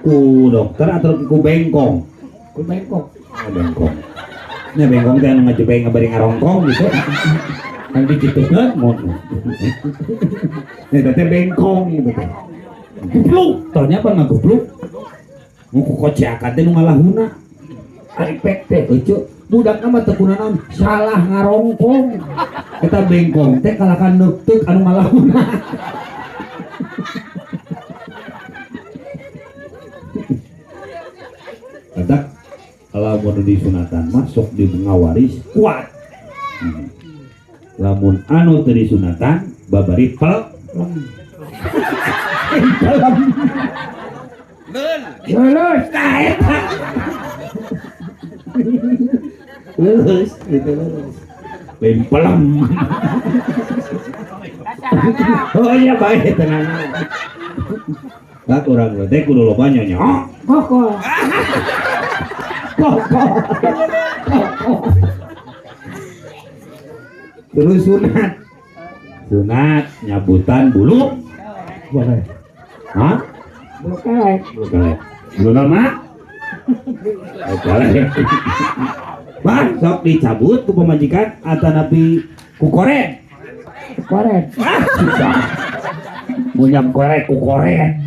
ku dokter atau ku bengkong? Ku bengkok. Oh, bengkong. Nya bengkong teh anu ngajebeng ngabari ngarongkong gitu. Kan dicitukeun mod. Nya teh bengkong gitu teh. Gubluk, ternyata ngagubluk. Mu ku koceakan teh nu ngalahuna. Ari pek teh euceu. Budakna mah teu kunaon salah ngarongkong. Eta bengkong teh kalakan neuteuk anu ngalahuna. Kadak lamun di sunatan masuk di ngawaris kuat. Lamun anu teu di sunatan babari pel. Lulus. Nah, eta. Lulus, gitu lulus. Lempelem. Oh iya baik tenang. Kak urang teh kudu loba nyonya. Koko. Koko. Terus sunat. Sunat nyabutan bulu. Boleh. Hah? Boleh. Bulu kelek. Bulu nama? Oh, kelek. Bah, sok dicabut ku pemajikan atanapi ku korek. Korek. Munyam korek ku korek.